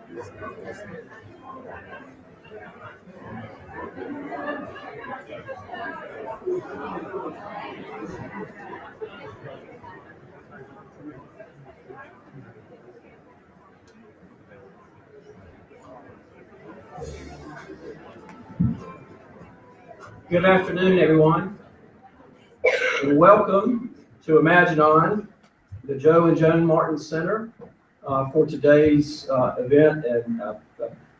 Good afternoon, everyone, and welcome to Imagine On, the Joe and Joan Martin Center, for today's event, and I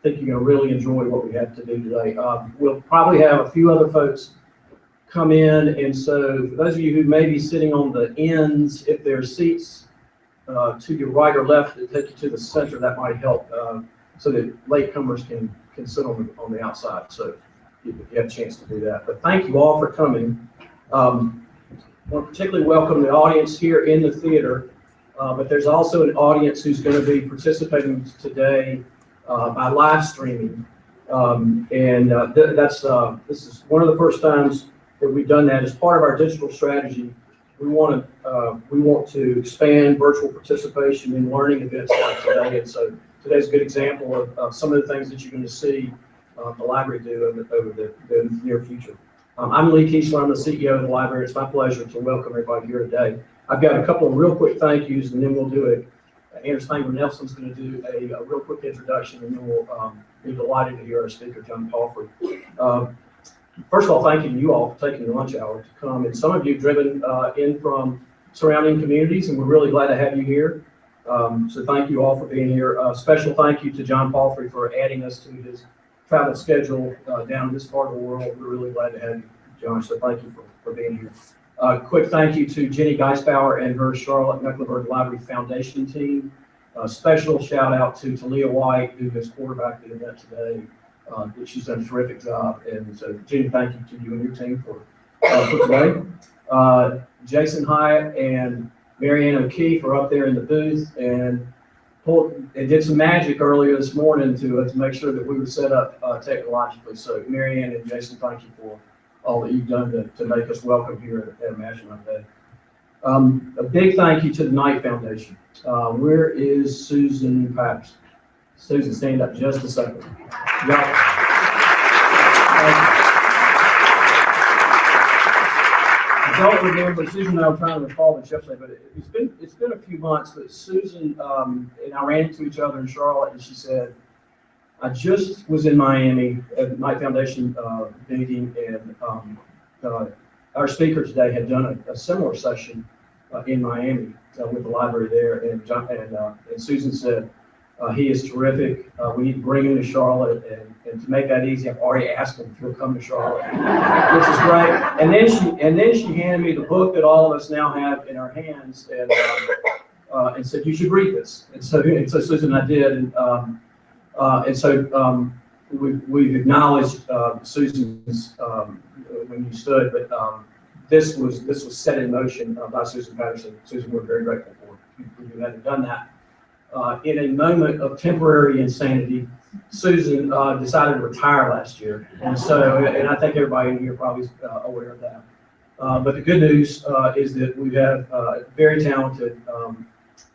think you're going to really enjoy what we have to do today. We'll probably have a few other folks come in, and so for those of you who may be sitting on the ends, if there are seats to your right or left that take you to the center, that might help, so that latecomers can sit on the outside. So if you have a chance to do that. But thank you all for coming. I want to particularly welcome the audience here in the theater, but there's also an audience who's going to be participating today by live streaming. This is one of the first times that we've done that. As part of our digital strategy, we want to expand virtual participation in learning events like today. And so today's a good example of some of the things that you're going to see the library do over the near future. I'm Lee Kiesler, I'm the CEO of the library. It's my pleasure to welcome everybody here today. I've got a couple of real quick thank yous, and then we'll do it. Andrew Spangler-Nelson's going to do a real quick introduction, and then we'll be delighted to hear our speaker, John Palfrey. First of all, thank you all for taking your lunch hour to come, and some of you have driven in from surrounding communities, and we're really glad to have you here. So thank you all for being here. Special thank you to John Palfrey for adding us to his travel schedule down this part of the world. We're really glad to have you, John, so thank you for being here. Quick thank you to Jenny Geisbauer and her Charlotte Mecklenburg Library Foundation team. Special shout out to Talia White, who has quarterbacked the event today. She's done a terrific job, and so Jenny, thank you to you and your team for today. Jason Hyatt and Marianne O'Keefe are up there in the booth and did some magic earlier this morning to make sure that we were set up technologically. So Marianne and Jason, thank you for all that you've done to make us welcome here at Imagine On Day. A big thank you to the Knight Foundation. Where is Susan Patterson? Susan, stand up just a second. I don't remember, Susan and I were trying to recall this yesterday, but it's been a few months, but Susan and I ran into each other in Charlotte, and she said, I just was in Miami at the Knight Foundation meeting, and our speaker today had done a similar session in Miami with the library there, and Susan said, he is terrific. We need to bring him to Charlotte, and to make that easy, I've already asked him if he'll come to Charlotte, which is great. And then she handed me the book that all of us now have in our hands, and said, you should read this. And so Susan and I did, and so we've acknowledged Susan's when you stood, but this was set in motion by Susan Patterson. Susan, we're very grateful for you having done that. In a moment of temporary insanity, Susan decided to retire last year, and I think everybody in here probably is aware of that. But the good news is that we have a very talented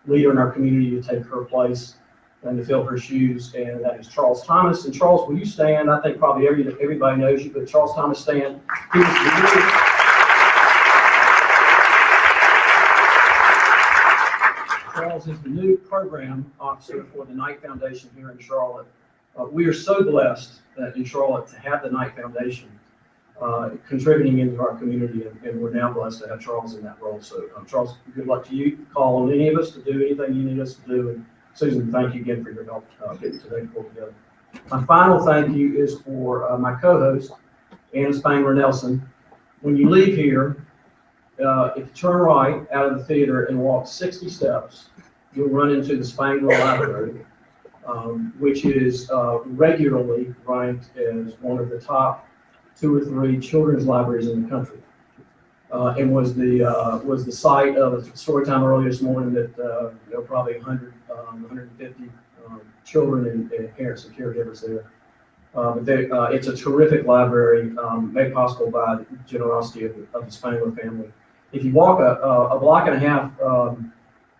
leader in our community to take her place and to fill her shoes, and that is Charles Thomas. And Charles, will you stand? I think probably everybody knows you, but Charles Thomas, stand. Charles is the new program officer for the Knight Foundation here in Charlotte. We are so blessed in Charlotte to have the Knight Foundation contributing into our community, and we're now blessed to have Charles in that role. So Charles, good luck to you. Call on any of us to do anything you need us to do. And Susan, thank you again for your help getting today pulled together. My final thank you is for my co-host, Anna Spangler-Nelson. When you leave here, if you turn right out of the theater and walk 60 steps, you'll run into the Spangler Library, which is regularly ranked as one of the top 2 or 3 children's libraries in the country, and was the site of a story time earlier this morning that there were probably 150 children and parents and caregivers there. But it's a terrific library, made possible by the generosity of the Spangler family. If you walk a block and a half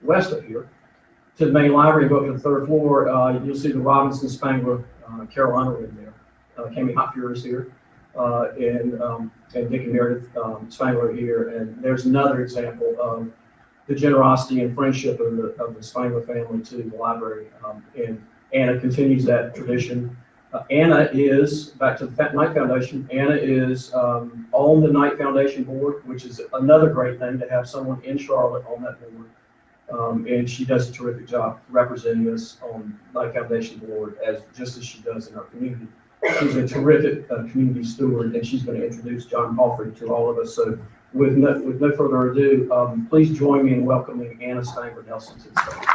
west of here to the main library, go up to the third floor, you'll see the Robinson Spangler Carolina room there. Kami Hopfier is here, and Dick and Meredith Spangler here. And there's another example of the generosity and friendship of the Spangler family to the library. And Anna continues that tradition. Anna is, back to the Knight Foundation, Anna is on the Knight Foundation board, which is another great thing to have someone in Charlotte on that board. And she does a terrific job representing us on Knight Foundation board, just as she does in our community. She's a terrific community steward, and she's going to introduce John Palfrey to all of us. So with no further ado, please join me in welcoming Anna Spangler Nelson to the stage.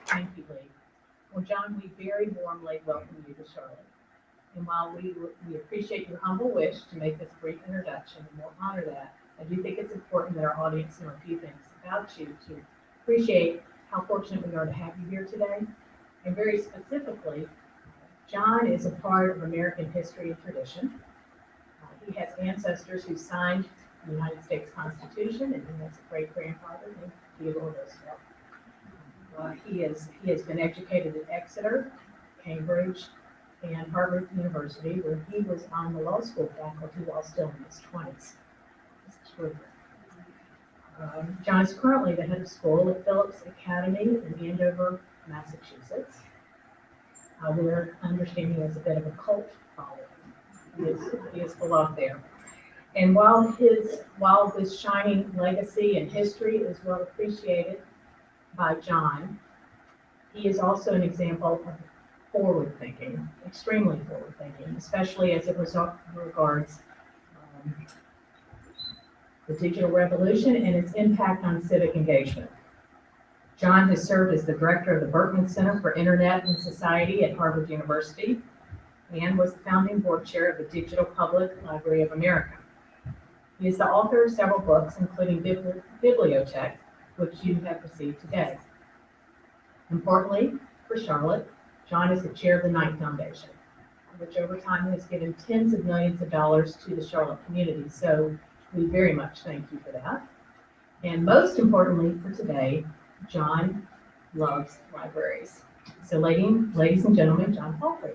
Thank you, Lee. Well, John, we very warmly welcome you to Charlotte. And while we appreciate your humble wish to make this brief introduction, and we'll honor that, I do think it's important that our audience know a few things about you to appreciate how fortunate we are to have you here today. And very specifically, John is a part of American history and tradition. He has ancestors who signed the United States Constitution, and he has a great-grandfather named Theodore Roosevelt. He has been educated at Exeter, Cambridge, and Harvard University, where he was on the law school faculty while still in his 20s. It's extraordinary. John is currently the head of school at Phillips Academy in Andover, Massachusetts. We're understanding he has a bit of a cult following. He is beloved there. And while this shining legacy and history is well appreciated by John, he is also an example of forward thinking, extremely forward thinking, especially as it regards the digital revolution and its impact on civic engagement. John has served as the director of the Berkman Center for Internet and Society at Harvard University and was the founding board chair of the Digital Public Library of America. He is the author of several books, including Bibliotech, which you have received today. Importantly, for Charlotte, John is the chair of the Knight Foundation, which over time has given tens of millions of dollars to the Charlotte community. So we very much thank you for that. And most importantly for today, John loves libraries. So ladies and gentlemen, John Palfrey.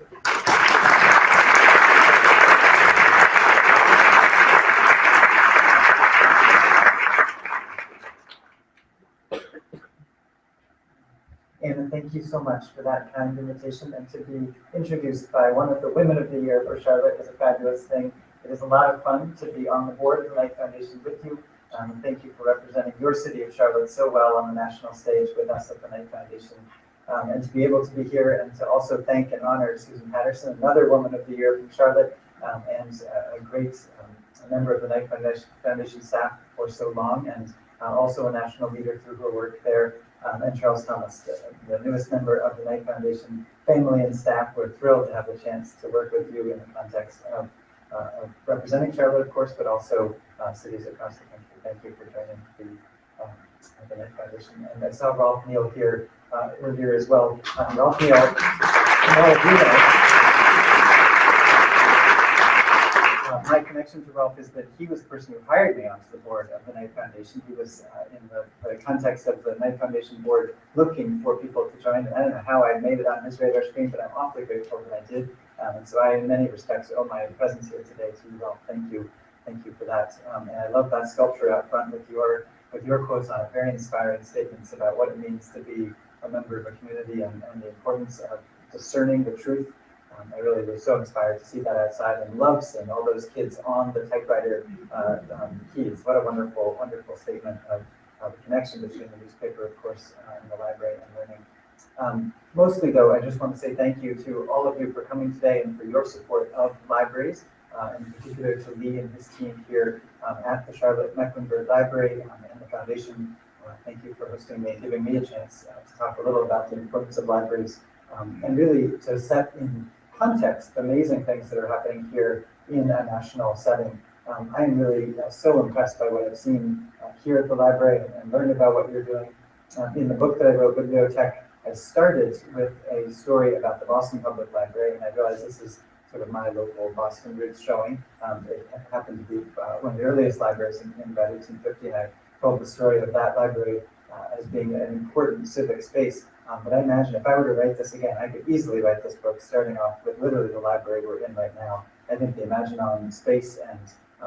Anna, thank you so much for that kind invitation, and to be introduced by one of the Women of the Year for Charlotte is a fabulous thing. It is a lot of fun to be on the board of the Knight Foundation with you. Thank you for representing your city of Charlotte so well on the national stage with us at the Knight Foundation. And to be able to be here and to also thank and honor Susan Patterson, another Woman of the Year from Charlotte, and a great member of the Knight Foundation staff for so long, and also a national leader through her work there. And Charles Thomas, the newest member of the Knight Foundation family and staff. We're thrilled to have the chance to work with you in the context of representing Charlotte, of course, but also cities across the country. Thank you for joining the Knight Foundation. And I saw Rolf Neal here earlier as well. Rolf Neal, all of you know, my connection to Rolf is that he was the person who hired me onto the board of the Knight Foundation. He was in the context of the Knight Foundation board looking for people to join. And I don't know how I made it on his radar screen, but I'm awfully grateful that I did. And so I, in many respects, owe my presence here today to you, Rolf. Thank you for that. And I love that sculpture out front with your quotes on it. Very inspiring statements about what it means to be a member of a community and the importance of discerning the truth. I really was so inspired to see that outside, and love seeing all those kids on the typewriter keys. What a wonderful, wonderful statement of the connection between the newspaper, of course, and the library and learning. Mostly, though, I just want to say thank you to all of you for coming today and for your support of libraries, in particular to Lee and his team here at the Charlotte Mecklenburg Library and the Foundation. Thank you for hosting me and giving me a chance to talk a little about the importance of libraries and really to set in context the amazing things that are happening here in a national setting. I am really so impressed by what I've seen here at the library and learned about what you're doing. In the book that I wrote, Bibliotech, I started with a story about the Boston Public Library, and I realized this is sort of my local Boston roots showing. It happened to be one of the earliest libraries in about 1850, and I told the story of that library as being an important civic space. But I imagine if I were to write this again, I could easily write this book starting off with literally the library we're in right now. I think the Imaginon space and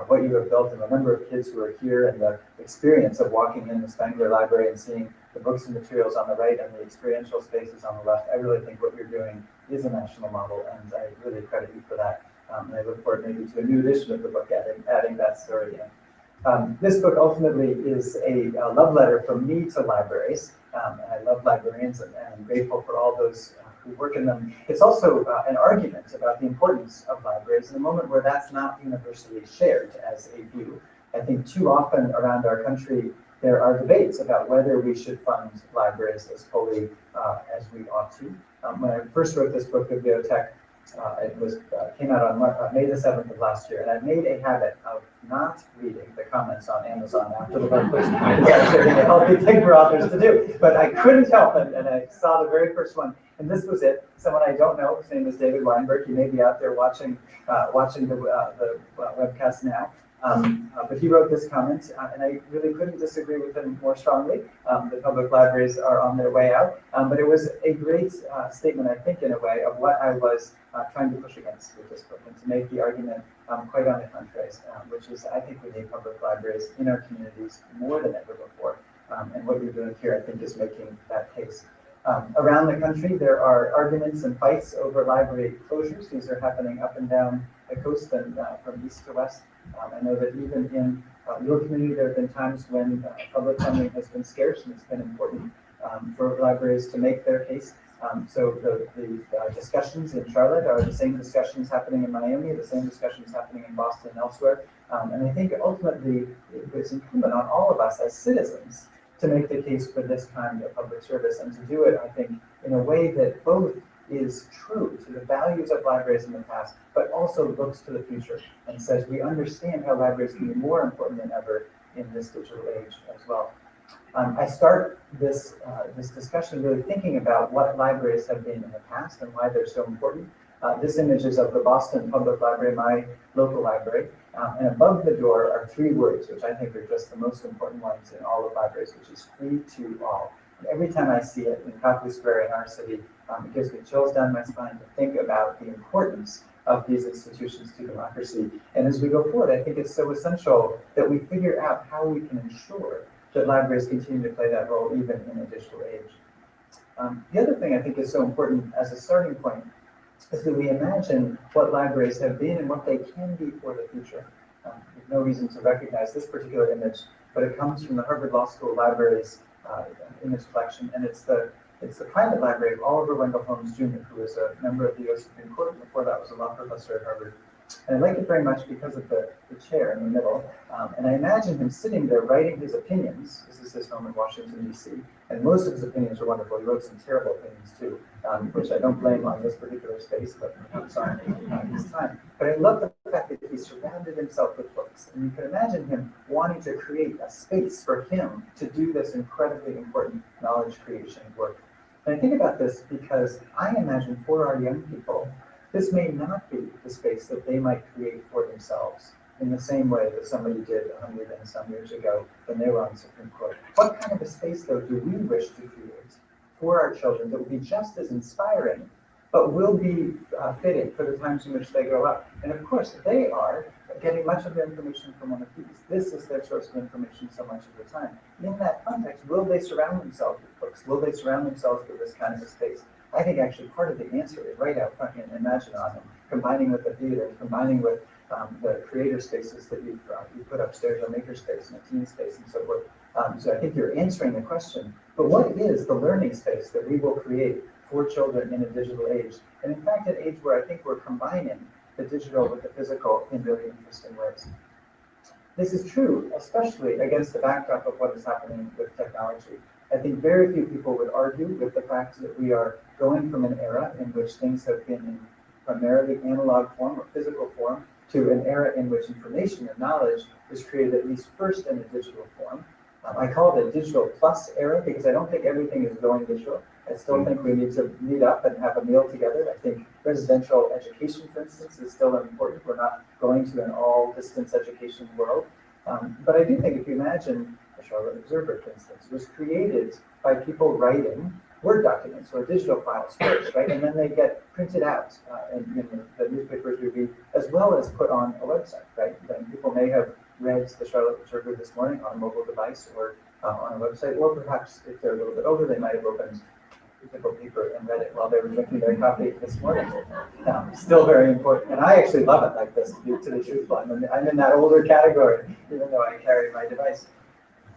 what you have built and the number of kids who are here and the experience of walking in the Spangler Library and seeing the books and materials on the right and the experiential spaces on the left, I really think what you're doing is a national model, and I really credit you for that. And I look forward maybe to a new edition of the book adding that story in. This book ultimately is a love letter from me to libraries, and I love librarians, and I'm grateful for all those who work in them. It's also an argument about the importance of libraries in a moment where that's not universally shared as a view. I think too often around our country, there are debates about whether we should fund libraries as fully as we ought to. When I first wrote this book, Bibliotech, it came out on May the 7th of last year, and I made a habit of not reading the comments on Amazon after the book was actually a healthy thing for authors to do, but I couldn't help it, and I saw the very first one, and this was it. Someone I don't know, his name is David Weinberg. He may be out there watching the webcast now. But he wrote this comment, and I really couldn't disagree with him more strongly. The public libraries are on their way out, but it was a great statement, I think, in a way, of what I was trying to push against with this book, and to make the argument quite on the contrary, which is I think we need public libraries in our communities more than ever before. And what you're doing here, I think, is making that case. Around the country, there are arguments and fights over library closures. These are happening up and down the coast and from east to west. I know that even in your community, there have been times when public funding has been scarce, and it's been important for libraries to make their case. So the discussions in Charlotte are the same discussions happening in Miami, the same discussions happening in Boston and elsewhere. And I think ultimately it's incumbent on all of us as citizens to make the case for this kind of public service, and to do it, I think, in a way that both is true to the values of libraries in the past, but also looks to the future and says we understand how libraries can be more important than ever in this digital age as well. I start this discussion really thinking about what libraries have been in the past and why they're so important. This image is of the Boston Public Library, my local library, and above the door are 3 words, which I think are just the most important ones in all of libraries, which is free to all. And every time I see it in Copley Square in our city, it gives me chills down my spine to think about the importance of these institutions to democracy. And as we go forward, I think it's so essential that we figure out how we can ensure that libraries continue to play that role even in a digital age. The other thing I think is so important as a starting point is that we imagine what libraries have been and what they can be for the future. There's no reason to recognize this particular image, but it comes from the Harvard Law School Libraries image collection, and it's the private library of Oliver Wendell Holmes Jr., who was a member of the U.S. Supreme Court, and before that was a law professor at Harvard. And I like it very much because of the chair in the middle. And I imagine him sitting there writing his opinions. This is his home in Washington, D.C. And most of his opinions are wonderful. He wrote some terrible opinions too, which I don't blame on this particular space, but I'm sorry, his time. But I love the fact that he surrounded himself with books. And you can imagine him wanting to create a space for him to do this incredibly important knowledge creation work. And I think about this because I imagine for our young people, this may not be the space that they might create for themselves in the same way that somebody did 100 and some years ago when they were on the Supreme Court. What kind of a space, though, do we wish to create for our children that will be just as inspiring, but will be fitting for the times in which they grow up? And of course, they are getting much of their information from one of these. This is their source of information so much of the time. In that context, will they surround themselves with books? Will they surround themselves with this kind of a space? I think actually part of the answer is right out front in Imaginon, and combining with the theater, combining with the creator spaces that you put upstairs, a maker space and a teen space and so forth. So I think you're answering the question, but what is the learning space that we will create for children in a digital age? And in fact, an age where I think we're combining the digital with the physical in really interesting ways. This is true, especially against the backdrop of what is happening with technology. I think very few people would argue with the fact that we are going from an era in which things have been in primarily analog form or physical form to an era in which information and knowledge is created at least first in a digital form. I call it a digital plus era because I don't think everything is going digital. I still think we need to meet up and have a meal together. I think residential education, for instance, is still important. We're not going to an all distance education world. But I do think if you imagine the Charlotte Observer, for instance, was created by people writing Word documents or digital files first, right? And then they get printed out in the newspapers we read, as well as put on a website, right? Then people may have read the Charlotte Observer this morning on a mobile device or on a website, or perhaps if they're a little bit older, they might have opened physical paper and read it while they were drinking their coffee this morning. Still very important. And I actually love it like this, to the truth. I'm in that older category, even though I carry my device.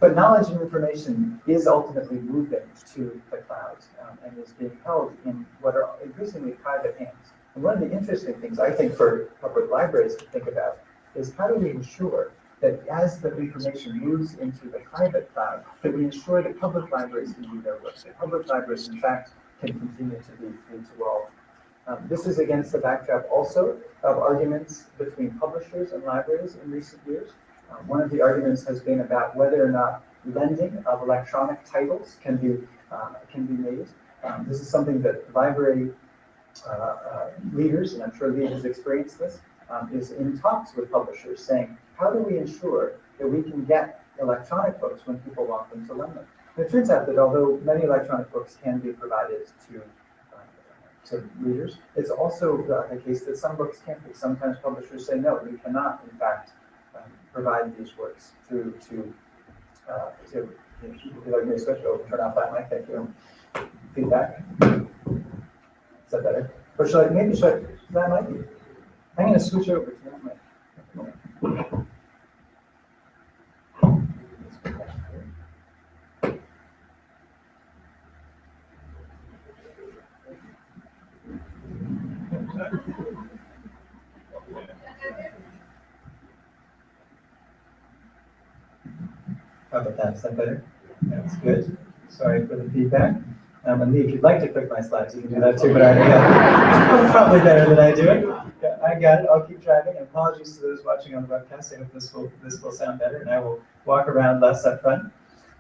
But knowledge and information is ultimately moving to the cloud and is being held in what are increasingly private hands. And one of the interesting things I think for public libraries to think about is how do we ensure that as the information moves into the private cloud, that we ensure that public libraries can do their work, that public libraries, in fact, can continue to be free to all. This is against the backdrop also of arguments between publishers and libraries in recent years. One of the arguments has been about whether or not lending of electronic titles can be made. This is something that library leaders, and I'm sure Lee has experienced this, is in talks with publishers saying, how do we ensure that we can get electronic books when people want them to lend them? And it turns out that although many electronic books can be provided to readers, it's also the case that some books can't be. Sometimes publishers say, no, we cannot, in fact, provide these works through to if you'd like me to switch over, turn off that mic, thank you. Feedback. Is that better? Or should I, maybe should I, that might be. I'm going to switch over to that mic. How about that? Is that better? That's good. Sorry for the feedback. And Lee, if you'd like to click my slides, you can do that too, but it's probably better than I do it. Yeah, I got it. I'll keep driving. And apologies to those watching on the webcast. I hope this will sound better, and I will walk around less up front.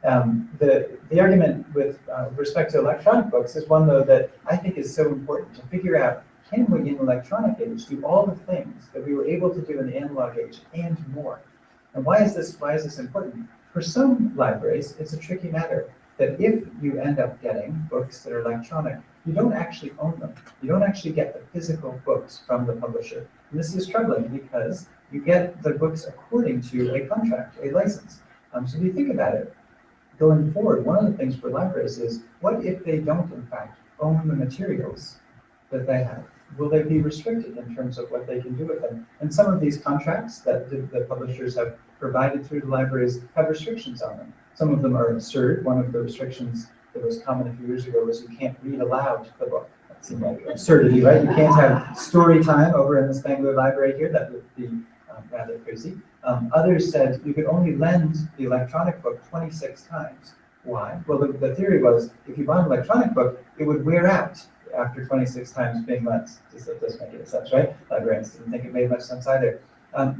The argument with respect to electronic books is one, though, that I think is so important to figure out, can we in the electronic age do all the things that we were able to do in the analog age and more? And why is this important? For some libraries, it's a tricky matter that if you end up getting books that are electronic, you don't actually own them. You don't actually get the physical books from the publisher. And this is troubling because you get the books according to a contract, a license. So if you think about it, going forward, one of the things for libraries is, what if they don't, in fact, own the materials that they have? Will they be restricted in terms of what they can do with them? And some of these contracts that the publishers have provided through the libraries have restrictions on them. Some of them are absurd. One of the restrictions that was common a few years ago was you can't read aloud the book. That seemed like absurdity, right? You can't have story time over in the Spangler Library here. That would be rather crazy. Others said you could only lend the electronic book 26 times. Why? Well, the theory was if you bought an electronic book, it would wear out after 26 times being lent. That doesn't make any sense, right? Librarians didn't think it made much sense either.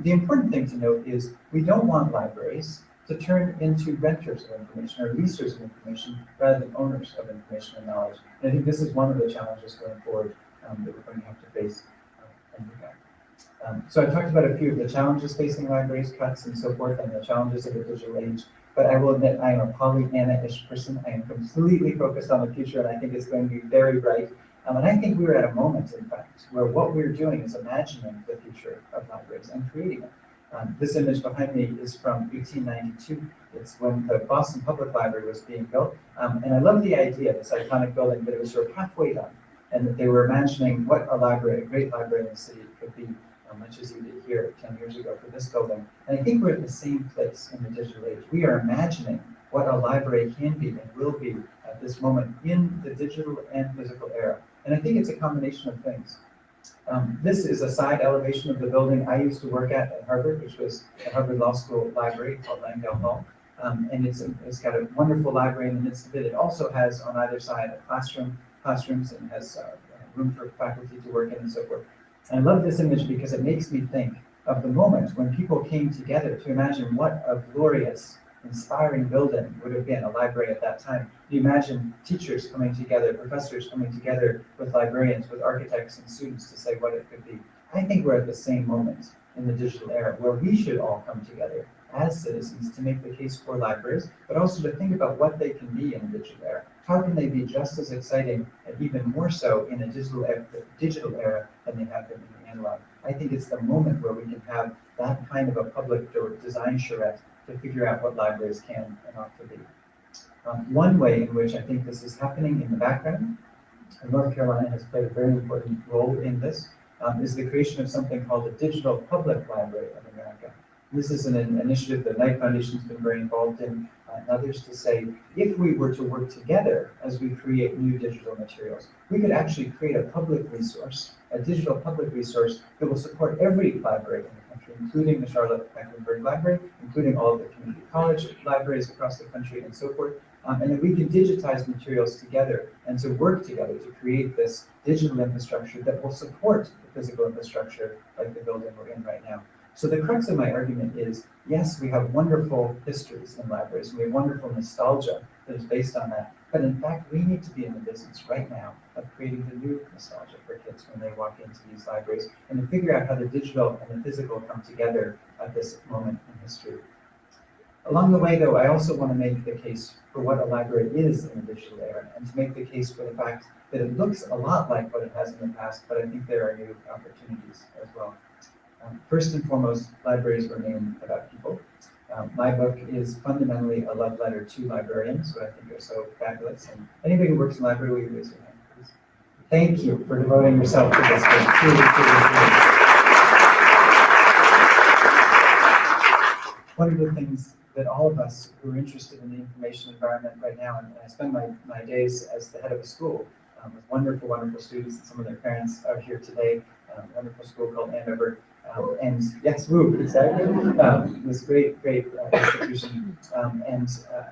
The important thing to note is we don't want libraries to turn into renters of information or leasers of information rather than owners of information and knowledge. And I think this is one of the challenges going forward that we're going to have to face and look at. So I talked about a few of the challenges facing libraries, cuts and so forth, and the challenges of the digital age. But I will admit I am a Pollyanna-ish person. I am completely focused on the future, and I think it's going to be very bright. And I think we're at a moment, in fact, where what we're doing is imagining the future of libraries and creating it. This image behind me is from 1892. It's when the Boston Public Library was being built. And I love the idea, this iconic building, that it was sort of halfway done, and that they were imagining what a library, a great library in the city could be, much as you did here 10 years ago for this building. And I think we're at the same place in the digital age. We are imagining what a library can be and will be at this moment in the digital and physical era. And I think it's a combination of things. This is a side elevation of the building I used to work at Harvard, which was the Harvard Law School library called Langdale Hall. And it's got a wonderful library in the midst of it. It also has on either side a classrooms, and has room for faculty to work in and so forth. And I love this image because it makes me think of the moment when people came together to imagine what a glorious inspiring building would have been a library at that time. You imagine teachers coming together, professors coming together with librarians, with architects and students to say what it could be. I think we're at the same moment in the digital era where we should all come together as citizens to make the case for libraries, but also to think about what they can be in the digital era. How can they be just as exciting and even more so in a digital era than they have been in the analog? I think it's the moment where we can have that kind of a public design charrette to figure out what libraries can and ought to be. One way in which I think this is happening in the background, and North Carolina has played a very important role in this, is the creation of something called the Digital Public Library of America. This is an initiative that Knight Foundation's been very involved in, and others, to say, if we were to work together as we create new digital materials, we could actually create a public resource, a digital public resource that will support every library in the country, including the Charlotte-Mecklenburg Library, including all of the community college libraries across the country and so forth, and that we can digitize materials together and to work together to create this digital infrastructure that will support the physical infrastructure like the building we're in right now. So the crux of my argument is, yes, we have wonderful histories in libraries, and we have wonderful nostalgia that is based on that. But in fact, we need to be in the business right now of creating the new nostalgia for kids when they walk into these libraries, and to figure out how the digital and the physical come together at this moment in history. Along the way, though, I also want to make the case for what a library is in the digital era, and to make the case for the fact that it looks a lot like what it has in the past, but I think there are new opportunities as well. First and foremost, libraries are named about people. My book is fundamentally a love letter to librarians, who I think are so fabulous. And anybody who works in a library, will you raise your hand, please? Thank you for devoting yourself to this book. Truly. One of the things that all of us who are interested in the information environment right now, and I spend my days as the head of a school with wonderful students, and some of their parents are here today, a wonderful school called Andover. And yes, exactly. This great institution.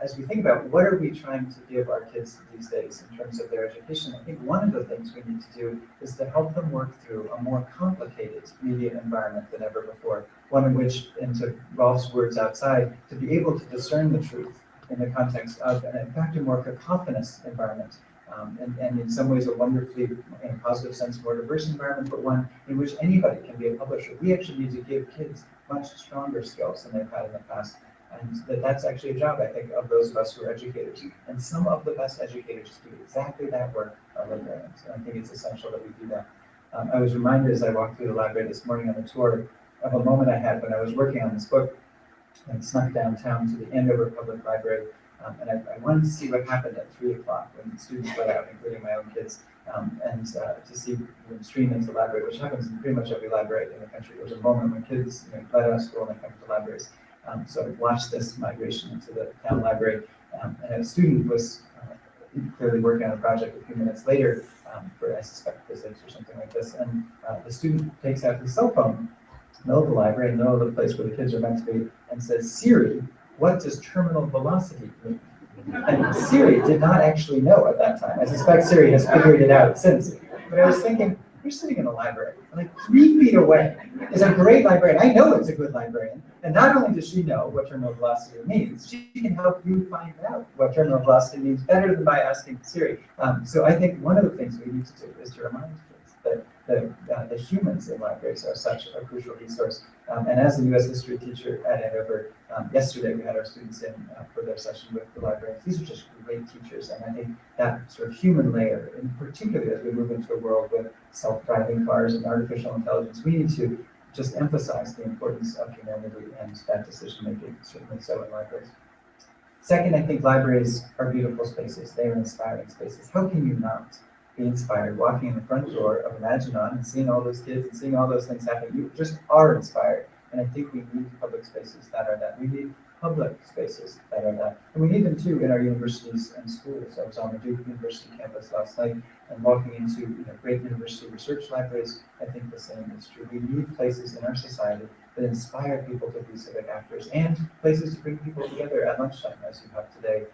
As we think about what are we trying to give our kids these days in terms of their education, I think one of the things we need to do is to help them work through a more complicated media environment than ever before. One in which, and to Rolf's words outside, to be able to discern the truth in the context of, and in fact, a more cacophonous environment. And in some ways a wonderfully, in a positive sense, more diverse environment, but one in which anybody can be a publisher. We actually need to give kids much stronger skills than they've had in the past. And that's actually a job, I think, of those of us who are educators. And some of the best educators do exactly that work are librarians. And I think it's essential that we do that. I was reminded as I walked through the library this morning on the tour of a moment I had when I was working on this book and snuck downtown to the Andover Public Library. And I wanted to see what happened at 3 o'clock when the students let out, including my own kids, and to see them stream into the library, which happens in pretty much every library in the country. There's a moment when kids let out of school and they come to libraries. So I watched this migration into the town library, and a student was clearly working on a project a few minutes later for, I suspect, physics or something like this. And the student takes out his cell phone in the middle of the library, in the middle of the place where the kids are meant to be, and says, "Siri, what does terminal velocity mean?" And Siri did not actually know at that time. I suspect Siri has figured it out since. But I was thinking, you're sitting in a library, like 3 feet away is a great librarian. I know it's a good librarian. And not only does she know what terminal velocity means, she can help you find out what terminal velocity means better than by asking Siri. So I think one of the things we need to do is to remind kids that the humans in libraries are such a crucial resource. And as a U.S. history teacher at Andover, yesterday we had our students in for their session with the librarians. These are just great teachers, and I think that sort of human layer, in particular as we move into a world with self-driving cars and artificial intelligence, we need to just emphasize the importance of humanity and that decision-making, certainly so in libraries. Second, I think libraries are beautiful spaces. They are inspiring spaces. How can you not be inspired walking in the front door of Imaginon and seeing all those kids and seeing all those things happening? You just are inspired. And I think we need public spaces that are that. We need public spaces that are that. And we need them too in our universities and schools. I was on the Duke University campus last night and walking into great university research libraries. I think the same is true. We need places in our society that inspire people to be civic actors, and places to bring people together at lunchtime, as you have today,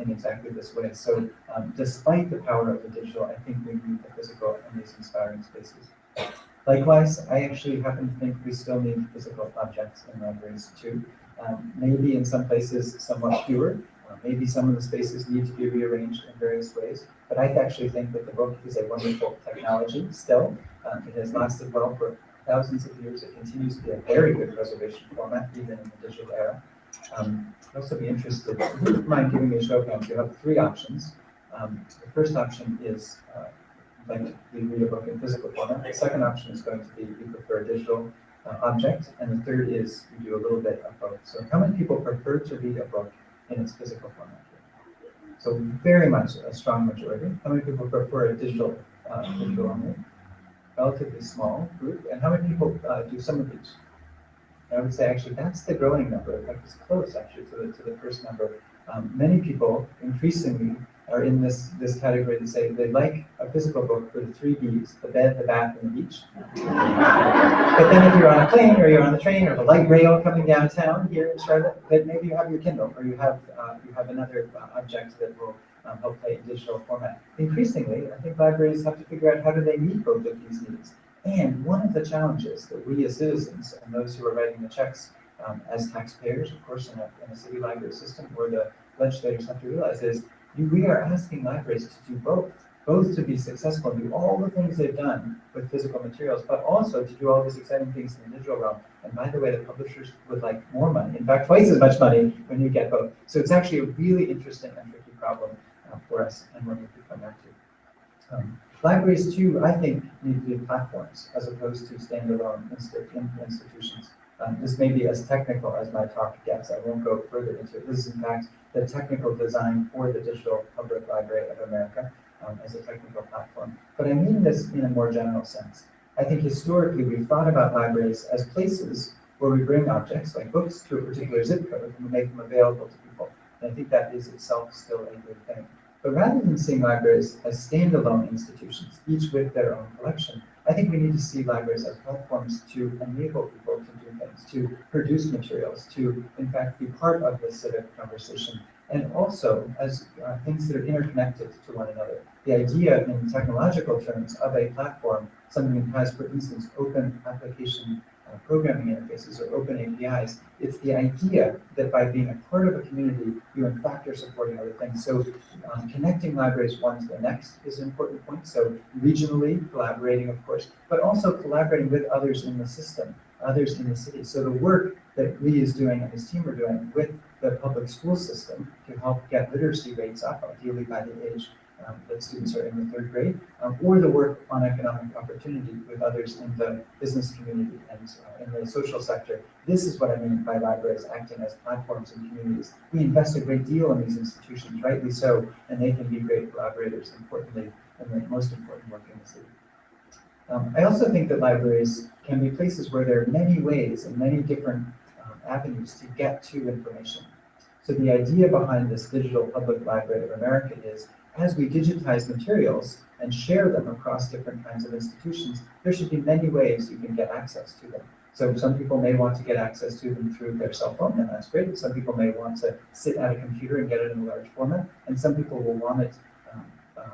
in exactly this way. So despite the power of the digital, I think we need the physical and these inspiring spaces. Likewise, I actually happen to think we still need physical objects in libraries too. Maybe in some places somewhat fewer. Maybe some of the spaces need to be rearranged in various ways. But I actually think that the book is a wonderful technology still. It has lasted well for thousands of years. It continues to be a very good preservation format, even in the digital era. I'd also be interested, if you wouldn't mind giving me a show of hands, you have three options. The first option is like you read a book in physical format. The second option is going to be you prefer a digital object, and the third is you do a little bit of both. So how many people prefer to read a book in its physical format? So very much a strong majority. How many people prefer a digital only? Relatively small group. And how many people do some of these? I would say actually that's the growing number. In fact, it's close actually to the first number. Many people increasingly are in this category that say they like a physical book for the three Bs: the bed, the bath, and the beach. But then if you're on a plane or you're on the train or the light rail coming downtown here in Charlotte, then maybe you have your Kindle or you have another object that will help play in digital format. Increasingly, I think libraries have to figure out how do they meet both of these needs. And one of the challenges that we as citizens and those who are writing the checks as taxpayers, of course, in a city library system, or the legislators have to realize is we are asking libraries to do both to be successful and do all the things they've done with physical materials, but also to do all these exciting things in the digital realm. And by the way, the publishers would like more money, in fact, twice as much money when you get both. So it's actually a really interesting and tricky problem for us, and one we could come back to. Libraries, too, I think, need to be platforms as opposed to standalone institutions. This may be as technical as my talk gets. I won't go further into it. This is, in fact, the technical design for the Digital Public Library of America as a technical platform. But I mean this in a more general sense. I think historically we've thought about libraries as places where we bring objects like books to a particular zip code and we make them available to people. And I think that is itself still a good thing. But rather than seeing libraries as standalone institutions, each with their own collection, I think we need to see libraries as platforms to enable people to do things, to produce materials, to, in fact, be part of the civic conversation, and also as things that are interconnected to one another. The idea in technological terms of a platform, something that has, for instance, open application programming interfaces or open APIs, it's the idea that by being a part of a community, you in fact are supporting other things. So connecting libraries one to the next is an important point. So regionally collaborating, of course, but also collaborating with others in the system, others in the city. So the work that Lee is doing and his team are doing with the public school system to help get literacy rates up, ideally by the age that students are in the third grade, or the work on economic opportunity with others in the business community and in the social sector. This is what I mean by libraries acting as platforms in communities. We invest a great deal in these institutions, rightly so, and they can be great collaborators, importantly, in the most important work in the city. I also think that libraries can be places where there are many ways and many different avenues to get to information. So the idea behind this Digital Public Library of America is, as we digitize materials and share them across different kinds of institutions, there should be many ways you can get access to them. So some people may want to get access to them through their cell phone, and that's great. Some people may want to sit at a computer and get it in a large format, and some people will want it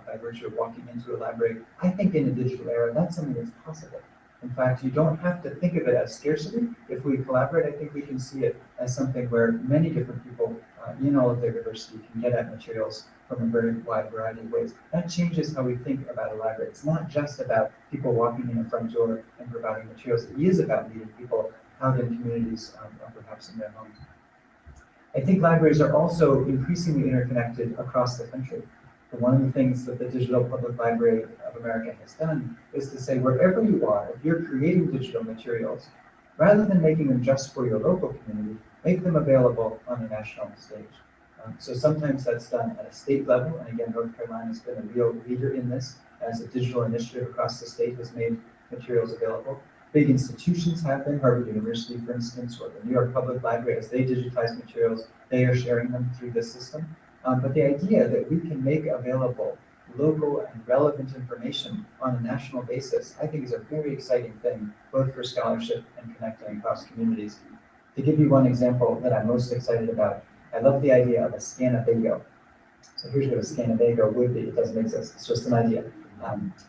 by virtue of walking into a library. I think in a digital era, that's something that's possible. In fact, you don't have to think of it as scarcity. If we collaborate, I think we can see it as something where many different people in all of their diversity can get at materials from a very wide variety of ways. That changes how we think about a library. It's not just about people walking in the front door and providing materials. It is about meeting people out in communities or perhaps in their homes. I think libraries are also increasingly interconnected across the country. But one of the things that the Digital Public Library of America has done is to say wherever you are, if you're creating digital materials, rather than making them just for your local community, make them available on a national stage. So sometimes that's done at a state level, and again, North Carolina has been a real leader in this, as a digital initiative across the state has made materials available. Big institutions have been, Harvard University, for instance, or the New York Public Library, as they digitize materials, they are sharing them through this system. But the idea that we can make available local and relevant information on a national basis, I think is a very exciting thing, both for scholarship and connecting across communities. To give you one example that I'm most excited about, I love the idea of a Scanabago. So here's what a Scanabago would be. It doesn't exist, it's just an idea.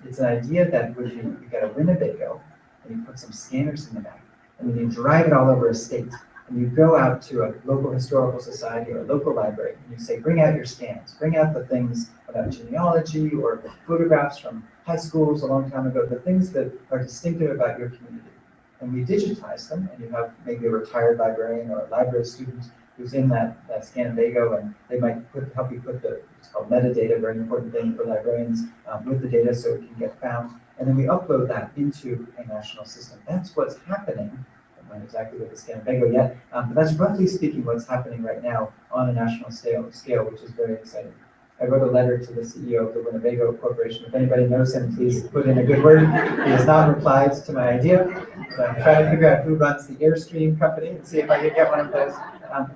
It's an idea that would be, you get a Winnebago, and you put some scanners in the back, and then you drive it all over a state. and you go out to a local historical society or a local library, and you say, bring out your scans, bring out the things about genealogy or photographs from high schools a long time ago, the things that are distinctive about your community. And we digitize them, and you have maybe a retired librarian or a library student who's in that Scan-Vago, and they might help you put it's called metadata, very important thing for librarians, with the data so it can get found. And then we upload that into a national system. That's what's happening. I'm not exactly with the Scan-Vago yet, but that's roughly speaking what's happening right now on a national scale, which is very exciting. I wrote a letter to the CEO of the Winnebago Corporation. If anybody knows him, please put in a good word. He has not replied to my idea. So I'm trying to figure out who runs the Airstream company and see if I can get one of those.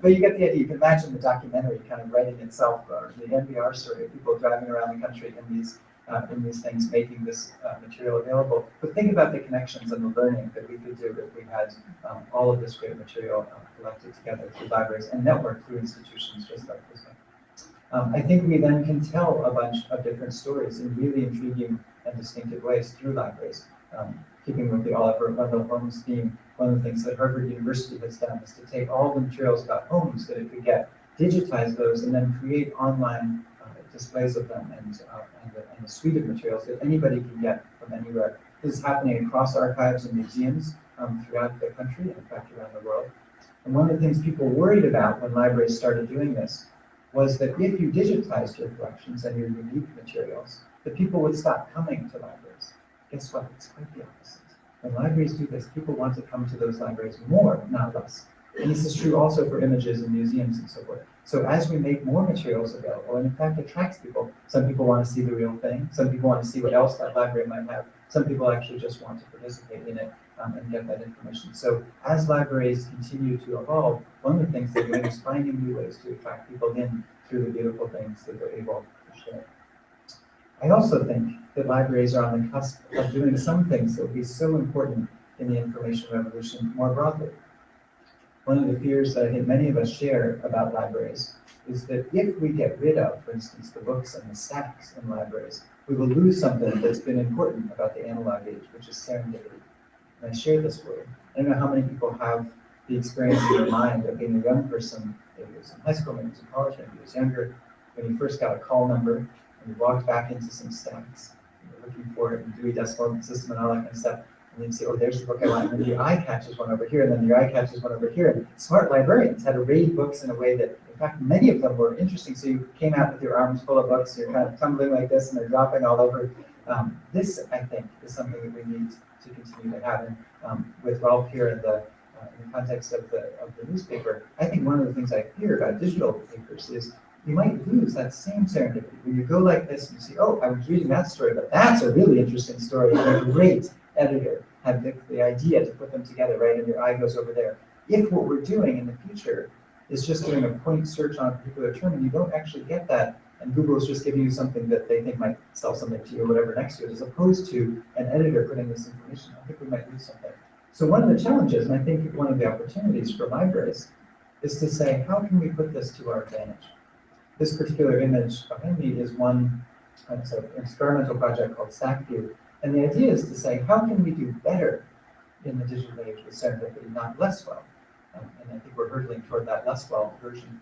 But you get the idea. You can imagine the documentary kind of writing itself, or the NPR story of people driving around the country in these things, making this material available. But think about the connections and the learning that we could do if we had all of this great material collected together through libraries and networked through institutions just like this one. I think we then can tell a bunch of different stories in really intriguing and distinctive ways through libraries. Keeping with the Oliver Wendell Holmes theme, one of the things that Harvard University has done is to take all the materials about homes that it could get, digitize those, and then create online displays of them and a suite of materials that anybody can get from anywhere. This is happening across archives and museums throughout the country, and in fact around the world. And one of the things people worried about when libraries started doing this was that if you digitized your collections and your unique materials, that people would stop coming to libraries. Guess what? It's quite the opposite. When libraries do this, people want to come to those libraries more, not less. And this is true also for images and museums and so forth. So as we make more materials available, and in fact attracts people, some people want to see the real thing, some people want to see what else that library might have, some people actually just want to participate in it and get that information. So as libraries continue to evolve, one of the things they're doing is finding new ways to attract people in through the beautiful things that they're able to share. I also think that libraries are on the cusp of doing some things that will be so important in the information revolution more broadly. One of the fears that I think many of us share about libraries is that if we get rid of, for instance, the books and the stacks in libraries, we will lose something that's been important about the analog age, which is serendipity. And I share this word. I don't know how many people have the experience in their mind of being a young person, maybe it was in high school, maybe it was in college, maybe it was younger, when you first got a call number and you walked back into some stacks, and you're looking for it in Dewey Decimal System and all that kind of stuff. And then you say, oh, there's the book I want. And then your eye catches one over here, and then your eye catches one over here. And smart librarians had to read books in a way that, in fact, many of them were interesting. So you came out with your arms full of books, you're kind of tumbling like this, and they're dropping all over. This, I think, is something that we need to continue to have. And with Ralph here in the context of the newspaper, I think one of the things I fear about digital papers is you might lose that same serendipity. When you go like this and you see, oh, I was reading that story, but that's a really interesting story, and a great editor had the idea to put them together, right? And your eye goes over there. If what we're doing in the future is just doing a point search on a particular term, and you don't actually get that, and Google is just giving you something that they think might sell something to you or whatever next to it, as opposed to an editor putting this information, I think we might lose something. So one of the challenges, and I think one of the opportunities for libraries, is to say, how can we put this to our advantage? This particular image behind me is it's an experimental project called StackView. And the idea is to say, how can we do better in the digital age with serendipity, not less well? And I think we're hurtling toward that less well version.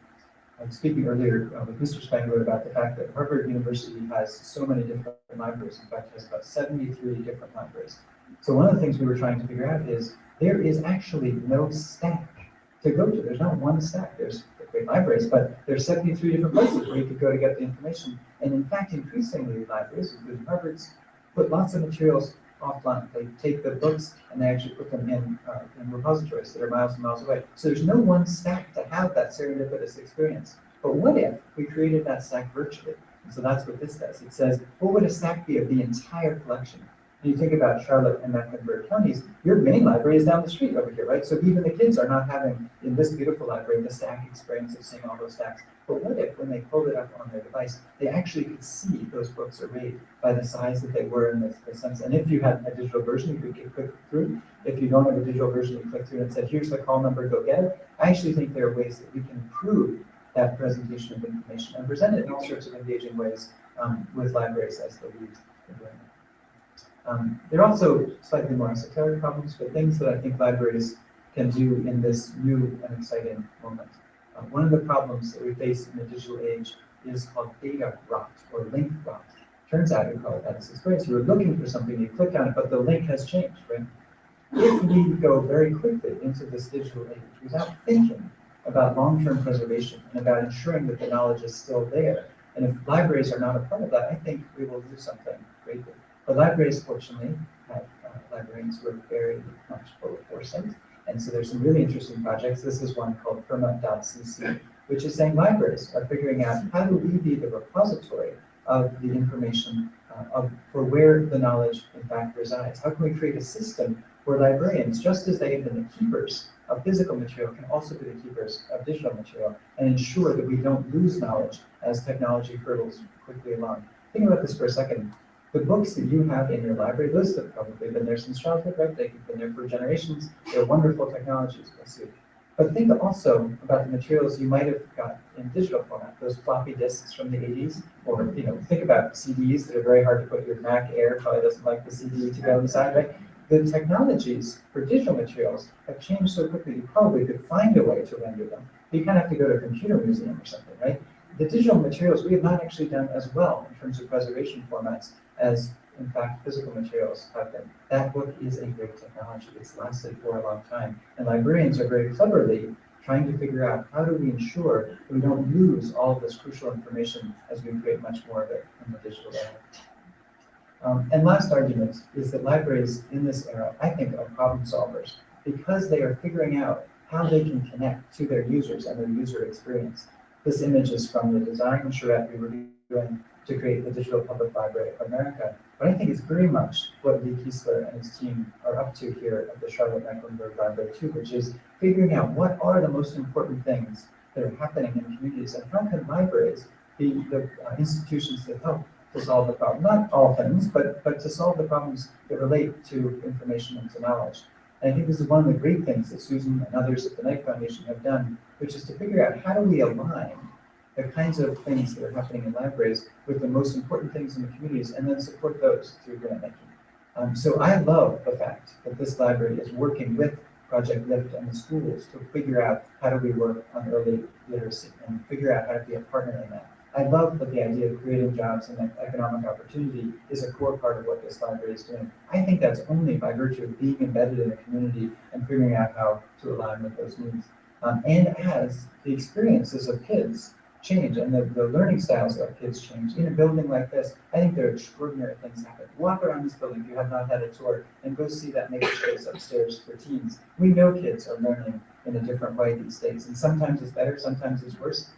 I was speaking earlier with Mr. Spangler about the fact that Harvard University has so many different libraries. In fact, it has about 73 different libraries. So one of the things we were trying to figure out is there is actually no stack to go to. There's not one stack. There's great libraries, but there's 73 different places where you could go to get the information. And in fact, increasingly, libraries, including Harvard's, put lots of materials offline. They take the books and they actually put them in repositories that are miles and miles away. So there's no one stack to have that serendipitous experience. But what if we created that stack virtually? And so that's what this does. It says, what would a stack be of the entire collection? And you think about Charlotte and Mecklenburg counties, your main library is down the street over here, right? So even the kids are not having, in this beautiful library, the stack experience of seeing all those stacks. But what if, when they pulled it up on their device, they actually could see those books arrayed by the size that they were in the sense. And if you had a digital version, you could click through. If you don't have a digital version, you click through and said, here's the call number, go get it. I actually think there are ways that we can improve that presentation of information and present it in all sorts of engaging ways with libraries as the lead in doing it. There are also slightly more esoteric problems, but things that I think libraries can do in this new and exciting moment. One of the problems that we face in the digital age is called data rot or link rot. Turns out you call it that as experience. You were looking for something, you click on it, but the link has changed, right? If we go very quickly into this digital age without thinking about long-term preservation and about ensuring that the knowledge is still there, and if libraries are not a part of that, I think we will lose something greatly. But libraries, fortunately, have librarians who are very much full of foresight. And so there's some really interesting projects. This is one called perma.cc, which is saying libraries are figuring out how do we be the repository of the information for where the knowledge in fact resides. How can we create a system where librarians, just as they have been the keepers of physical material, can also be the keepers of digital material and ensure that we don't lose knowledge as technology hurdles quickly along. Think about this for a second. The books that you have in your library, those have probably been there since childhood, right? They've been there for generations. They're wonderful technologies, we'll see. But think also about the materials you might have got in digital format, those floppy disks from the 80s, or think about CDs that are very hard to put. Your Mac Air probably doesn't like the CD to go inside, right? The technologies for digital materials have changed so quickly you probably could find a way to render them. You kind of have to go to a computer museum or something, right? The digital materials we have not actually done as well in terms of preservation formats as, in fact, physical materials have been. That book is a great technology. It's lasted for a long time. And librarians are very cleverly trying to figure out how do we ensure we don't lose all of this crucial information as we create much more of it in the digital era. And last argument is that libraries in this era, I think, are problem solvers because they are figuring out how they can connect to their users and their user experience. This image is from the design charrette we were doing to create the Digital Public Library of America. But I think it's very much what Lee Kiesler and his team are up to here at the Charlotte Mecklenburg Library too, which is figuring out what are the most important things that are happening in communities and how can libraries be the institutions that help to solve the problem. Not all things, but to solve the problems that relate to information and to knowledge. And I think this is one of the great things that Susan and others at the Knight Foundation have done, which is to figure out how do we align the kinds of things that are happening in libraries with the most important things in the communities and then support those through grant making. So I love the fact that this library is working with Project Lift and the schools to figure out how do we work on early literacy and figure out how to be a partner in that. I love that the idea of creating jobs and economic opportunity is a core part of what this library is doing. I think that's only by virtue of being embedded in the community and figuring out how to align with those needs. And as the experiences of kids change and the learning styles of kids change in a building like this, I think there are extraordinary things happen. Walk around this building if you have not had a tour and go see that makerspace upstairs for teens. We know kids are learning in a different way these days, and sometimes it's better, sometimes it's worse.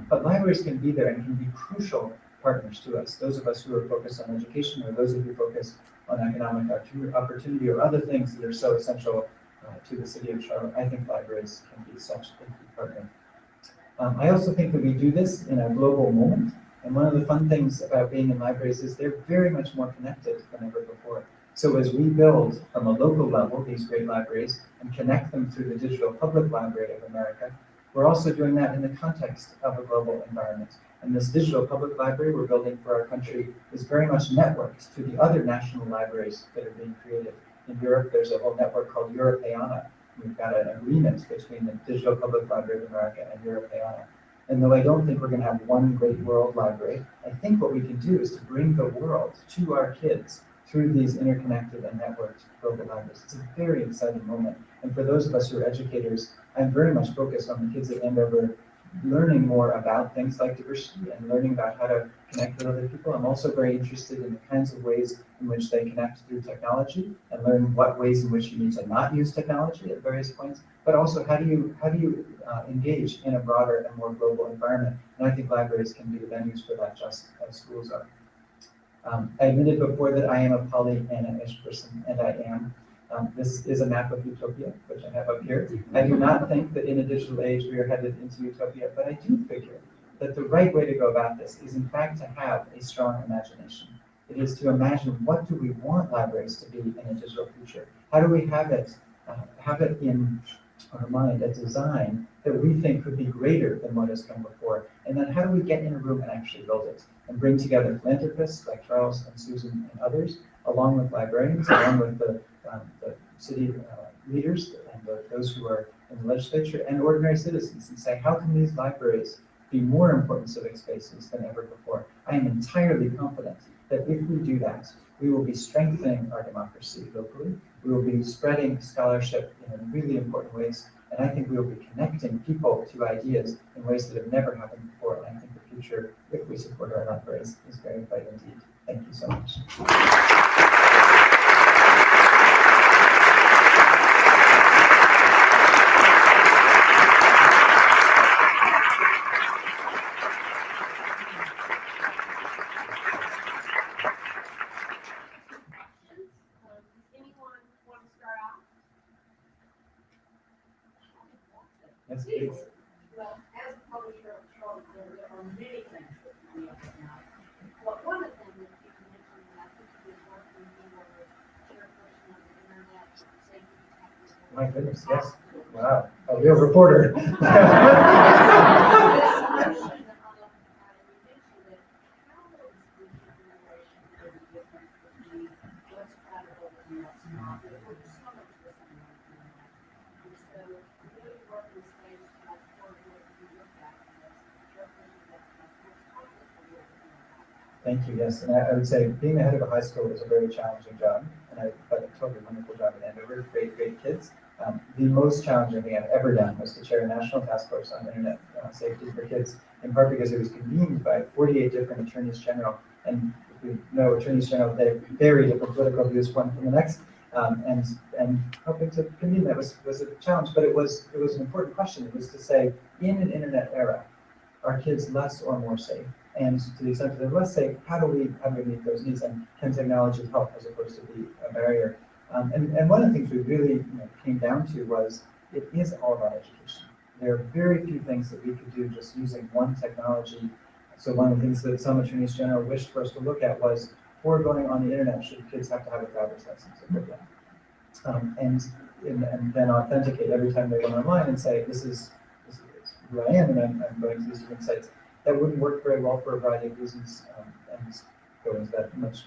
But libraries can be there and can be crucial partners to us. Those of us who are focused on education, or those of you focused on economic opportunity, or other things that are so essential to the city of Charlotte, I think libraries can be such a key partner. I also think that we do this in a global moment. And one of the fun things about being in libraries is they're very much more connected than ever before. So as we build from a local level these great libraries and connect them through the Digital Public Library of America, we're also doing that in the context of a global environment. And this Digital Public Library we're building for our country is very much networked to the other national libraries that are being created. In Europe, there's a whole network called Europeana. We've got an agreement between the Digital Public Library of America and Europeana. And though I don't think we're going to have one great world library, I think what we can do is to bring the world to our kids through these interconnected and networked global libraries. It's a very exciting moment. And for those of us who are educators, I'm very much focused on the kids at Andover learning more about things like diversity and learning about how to connect with other people. I'm also very interested in the kinds of ways in which they connect through technology and learn what ways in which you need to not use technology at various points, but also how do you engage in a broader and more global environment. And I think libraries can be the venues for that just as schools are. I admitted before that I am a Pollyanna-ish person, and I am. This is a map of utopia, which I have up here. I do not think that in a digital age we are headed into utopia, but I do figure that the right way to go about this is in fact to have a strong imagination. It is to imagine what do we want libraries to be in a digital future? How do we have it in our mind, a design that we think could be greater than what has come before? And then how do we get in a room and actually build it and bring together philanthropists like Charles and Susan and others, along with librarians, along with the city leaders and the those who are in the legislature and ordinary citizens, and say, how can these libraries be more important civic spaces than ever before? I am entirely confident that if we do that, we will be strengthening our democracy locally, we will be spreading scholarship in really important ways, and I think we will be connecting people to ideas in ways that have never happened before. And I think the future, if we support our libraries, is very bright indeed. Thank you so much. Yes, please. Well, as a publisher of children, there are many things that can be up tonight. But one of them that you mentioned, and I think you did work when you were chairperson of the Internet Safety Technical. My goodness, yes. Wow, a real reporter. This notion of, you mentioned that how is the generation going to be different between what's credible and what's not? There was so much misunderstanding. And so, really work in space to help coordinate what you look at as chairperson of that Thank you, yes. And I would say being the head of a high school is a very challenging job, but a totally wonderful job at Andover. Great, great kids. The most challenging thing I've ever done was to chair a national task force on internet safety for kids, in part because it was convened by 48 different attorneys general. And if we know attorneys general, they have very different political views one from the next. And helping to convene that was a challenge, but it was an important question. It was to say, in an internet era, are kids less or more safe? And to the extent that they're less safe, how do we meet those needs? And can technology help as opposed to be a barrier? And one of the things we really came down to was it is all about education. There are very few things that we could do just using one technology. So one of the things that some attorneys general wished for us to look at was, before going on the internet, should kids have to have a driver's license equivalent? And then authenticate every time they went online and say, this is who I am, and I'm going to these different sites. That wouldn't work very well for a variety of reasons, and go into that much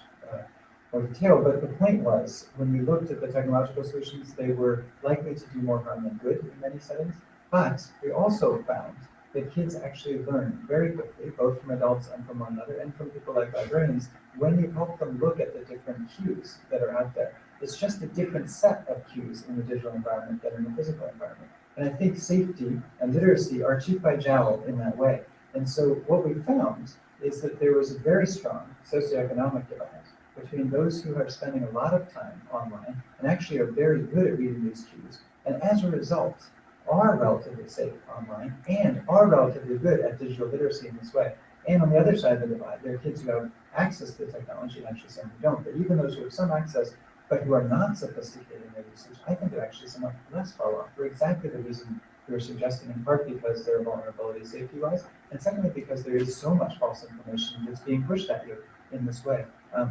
more detail. But the point was, when we looked at the technological solutions, they were likely to do more harm than good in many settings. But we also found that kids actually learn very quickly, both from adults and from one another, and from people like librarians, when you help them look at the different cues that are out there. It's just a different set of cues in the digital environment than in the physical environment. And I think safety and literacy are cheek by jowl in that way. And so what we found is that there was a very strong socioeconomic divide between those who are spending a lot of time online and actually are very good at reading these cues, and as a result, are relatively safe online and are relatively good at digital literacy in this way. And on the other side of the divide, there are kids who have access to technology and actually some who don't. But even those who have some access, but who are not sophisticated in their usage, I think are actually somewhat less far off for exactly the reason we were suggesting, in part because there are vulnerabilities safety-wise, and secondly because there is so much false information that's being pushed at you in this way.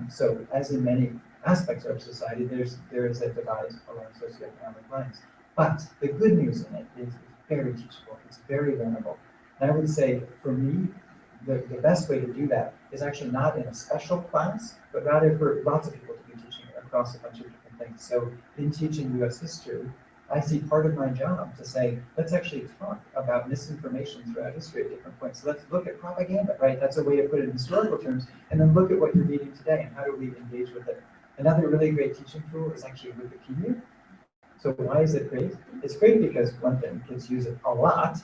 So as in many aspects of society, there is a divide along socioeconomic lines. But the good news in it is it's very teachable, it's very learnable. And I would say, for me, the best way to do that is actually not in a special class, but rather for lots of people to be teaching across a bunch of different things. So in teaching US history, I see part of my job to say, let's actually talk about misinformation throughout history at different points. So let's look at propaganda, right? That's a way to put it in historical terms, and then look at what you're reading today and how do we engage with it. Another really great teaching tool is actually Wikipedia. So why is it great? It's great because, one thing, kids use it a lot.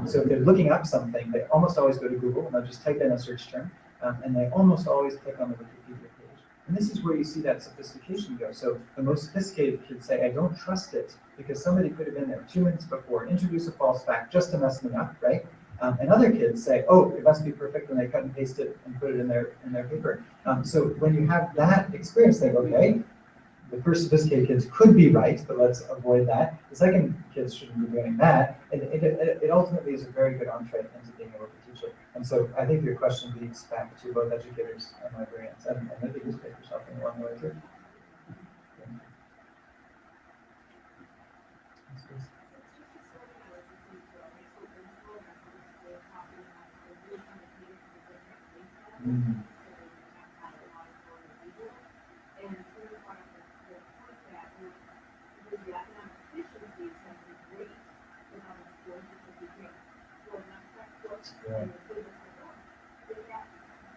So if they're looking up something, they almost always go to Google and they'll just type in a search term, and they almost always click on the Wikipedia page. And this is where you see that sophistication go. So the most sophisticated kids say, I don't trust it because somebody could have been there 2 minutes before, introduce a false fact just to mess me up, right? And other kids say, oh, it must be perfect, and they cut and paste it and put it in their paper. So when you have that experience, they go, okay, the first sophisticated kids could be right, but let's avoid that. The second kids shouldn't be doing that. And it ultimately is a very good entree into being able to teach it. And so I think your question leads back to both educators and librarians, and maybe newspapers helping along the way too. Mm. Yeah. and the students are wrong. But that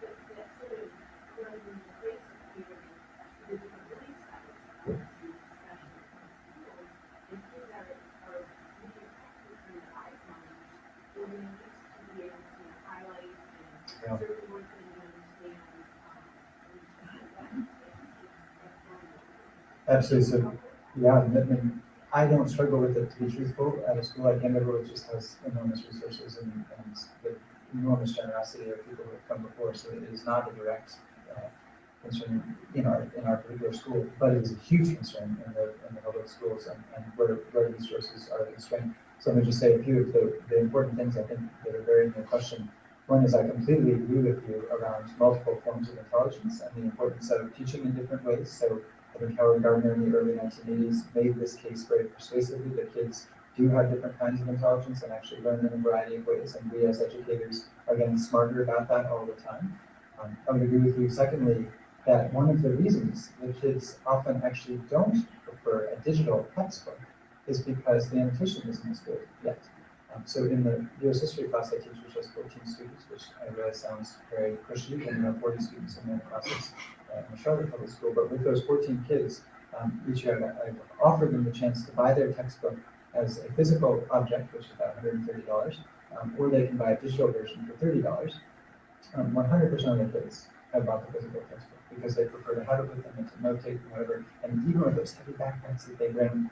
sort of throws in the face of community, the different belief systems, obviously, especially from schools, and kids are looking actually through the icons, where we need to be able to highlight Yeah. and certain words that we understand, that's one of the. Absolutely. So, yeah, and I don't struggle with it, to be truthful. At a school like Andover, which just has enormous resources and the enormous generosity of people who have come before, so it is not a direct concern in our particular school, but it is a huge concern in the public schools and where resources are constrained. So let me just say a few of the important things I think that are buried in your question. One is I completely agree with you around multiple forms of intelligence and the importance of teaching in different ways. So I think Howard Gardner in the early 1980s made this case very persuasively that kids do have different kinds of intelligence and actually learn in a variety of ways. And we as educators are getting smarter about that all the time. I would agree with you. Secondly, that one of the reasons that kids often actually don't prefer a digital textbook is because the annotation isn't as good yet. So in the US history class I teach, which has 14 students, which I realize sounds very cushy, and 40 students in the classes in the Charlotte Public School, but with those 14 kids, each year I've offered them the chance to buy their textbook as a physical object, which is about $130, or they can buy a digital version for $30. 100% of the kids have bought the physical textbook because they prefer to have it with them and to notate and whatever. And even with those heavy backpacks that they bring,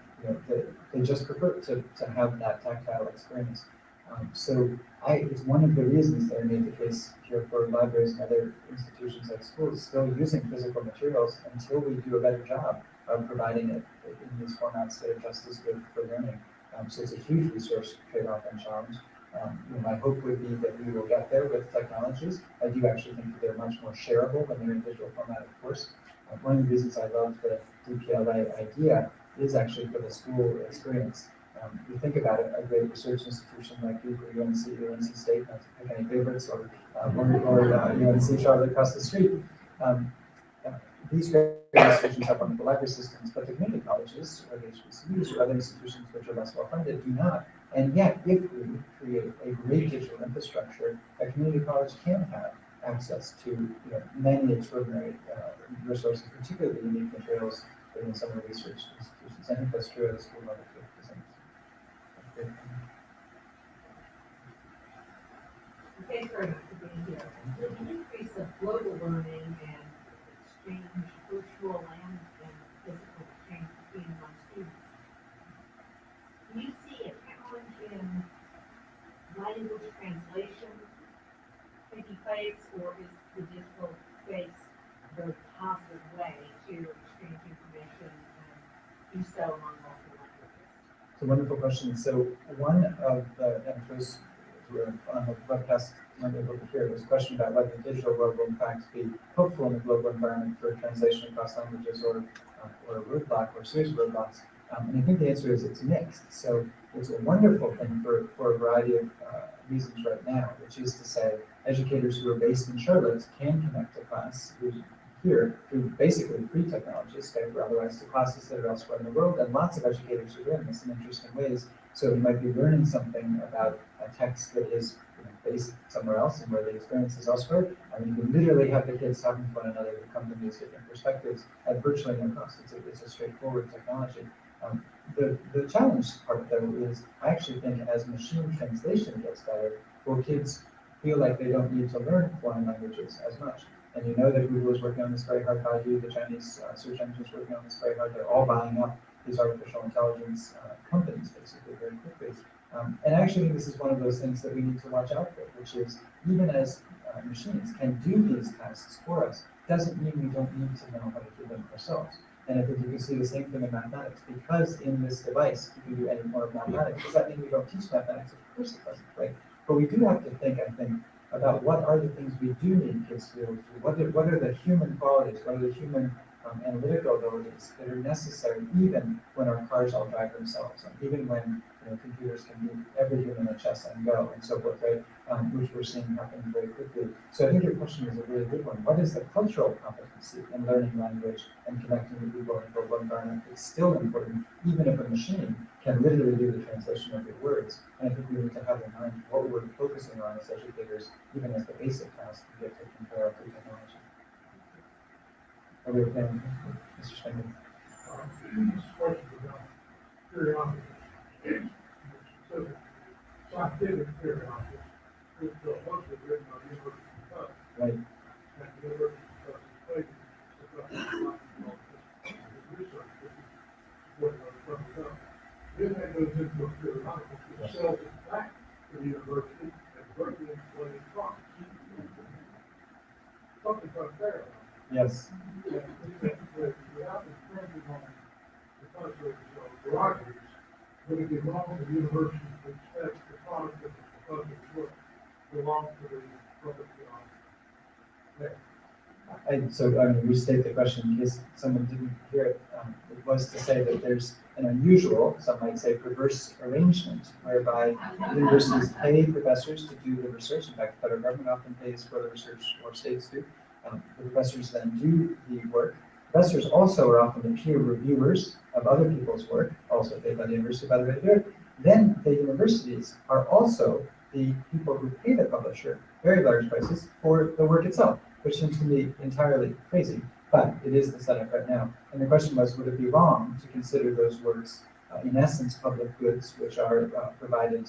they just prefer to have that tactile experience. It's one of the reasons that I made the case here for libraries and other institutions like schools still using physical materials until we do a better job of providing it in these formats that are just as good for learning. So it's a huge resource trade-off and challenge. My hope would be that we will get there with technologies. I do actually think that they're much more shareable when they're in digital format, of course. One of the reasons I love the DPLA idea is actually for the school experience. You think about it, a great research institution like Duke or UNC State, not to pick any favorites, or UNC Charlotte across the street. Um, these great institutions have wonderful library systems, but the community colleges or the HBCUs or other institutions which are less well funded do not. And yet, if we create a great digital infrastructure, a community college can have access to many extraordinary resources, particularly unique materials within some of the research institutions. I think that's true at the school level too. Thanks very much for being here. With the increase of global learning and exchange, virtual and physical exchange between among students, do you see a challenge in language translation taking place, or is the digital space a very positive way to exchange information and do so among multiple languages? It's a wonderful question. So one of the, and for those who are on the webcast might be able to hear, was a question about whether the digital world will in fact be helpful in the global environment for translation across languages or a roadblock or a series of roadblocks. And I think the answer is it's mixed. So it's a wonderful thing for a variety of reasons right now, which is to say educators who are based in Charlotte can connect to class here through basically free technologies, Skype or otherwise, to classes that are elsewhere in the world, and lots of educators are doing this in interesting ways. So you might be learning something about a text that is based somewhere else and where the experience is elsewhere. I mean, you can literally have the kids talking to one another who come from these different perspectives at virtually no cost. It's a straightforward technology. The challenge part, though, is I actually think as machine translation gets better, will kids feel like they don't need to learn foreign languages as much. And you know that Google is working on this very hard. Baidu, the Chinese search engine, is working on this very hard. They're all buying up these artificial intelligence companies, basically, very quickly. And I actually think this is one of those things that we need to watch out for, which is even as machines can do these tasks for us, doesn't mean we don't need to know how to do them ourselves. And I think you can see the same thing in mathematics. Because in this device you can do any form of mathematics, does that mean we don't teach mathematics? Of course it doesn't, right? But we do have to think, I think, about what are the things we do need kids to be able to do. What are the human qualities? What are the human analytical abilities that are necessary even when our cars all drive themselves, and even when computers can beat every human at chess and go and so forth, right? Which we're seeing happen very quickly. So I think your question is a really good one. What is the cultural competency in learning language and connecting with people in a global environment? It's still important, even if a machine can literally do the translation of your words. And I think we need to have in mind what we're focusing on as educators, even as the basic tasks to get taken care of through technology. Are we okay? Mr. Spengler? This question about curiosity. So, scientific curiosity, which mostly written by the University of Kentucky. Right. And the University of Kentucky research, which is what comes up. Then that goes into a periodical, which sells it back to the university and Berkeley explains profits. Something's unfair. Yes. Without infringing on the country's prerogatives, would it be wrong for the university to expect the product of the country's work belong to the public there? So I'm going to restate the question in case someone didn't hear it. It was to say that there's an unusual, some might say perverse arrangement, whereby universities pay professors to do the research. In fact, the federal government often pays for the research, or states do. The professors then do the work. Professors also are often the peer reviewers of other people's work, also paid by the university, by the way. Then the universities are also the people who pay the publisher very large prices for the work itself, which seems to me entirely crazy, but it is the setup right now. And the question was, would it be wrong to consider those works, in essence, public goods, which are provided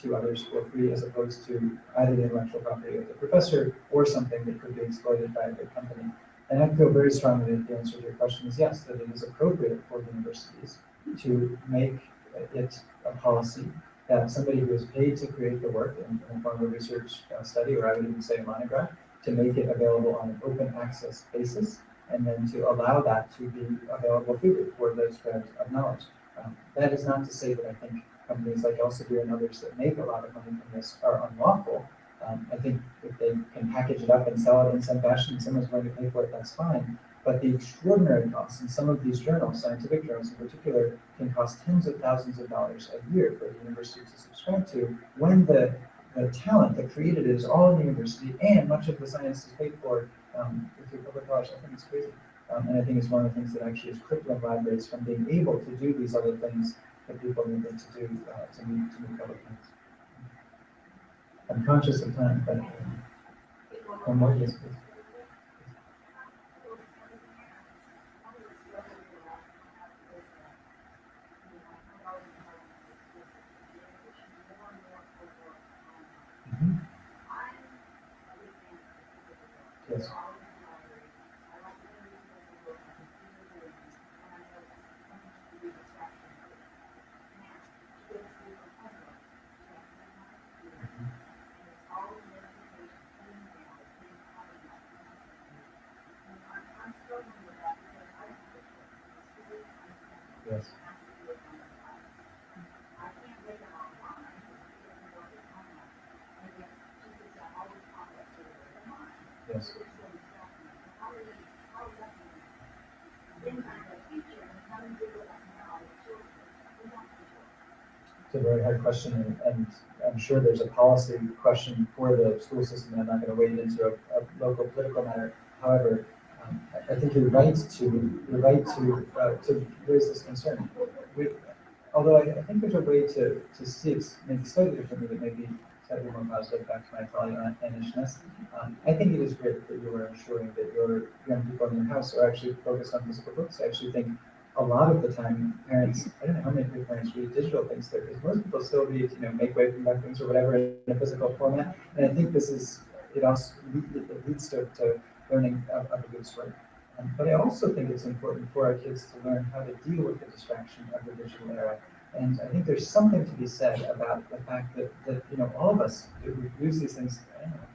to others for free, as opposed to either the intellectual property of the professor or something that could be exploited by a big company? And I feel very strongly that the answer to your question is yes, that it is appropriate for universities to make it a policy that somebody who is paid to create the work in the form of a research study, or I would even say a monograph, to make it available on an open access basis, and then to allow that to be available freely for the spread of knowledge. That is not to say that I think companies like Elsevier and others that make a lot of money from this are unlawful. I think if they can package it up and sell it in some fashion, and someone's going to pay for it, that's fine. But the extraordinary costs in some of these journals, scientific journals in particular, can cost tens of thousands of dollars a year for the university to subscribe to, when the talent that created it is all in the university, and much of the science is paid for through public dollars. I think it's crazy. And I think it's one of the things that actually is crippling libraries from being able to do these other things that people need them to do to meet public needs. I'm conscious of time, but one more, yes, please. Yes. Yes. Yes. It's a very hard question, and I'm sure there's a policy question for the school system, and I'm not going to wade into a local political matter. However, I think you're right to raise this concern. Although I think there's a way to see it maybe slightly differently, that may be slightly more positive. Back to my colleague Anna Schness. I think it is great that you are ensuring that your young people in your house are actually focused on physical books. I actually think a lot of the time parents, I don't know how many parents read digital things there, because most people still read, Make Way from Ducklings or whatever in a physical format. And I think it also leads to learning of a good story. But I also think it's important for our kids to learn how to deal with the distraction of the digital era. And I think there's something to be said about the fact that all of us who use these things,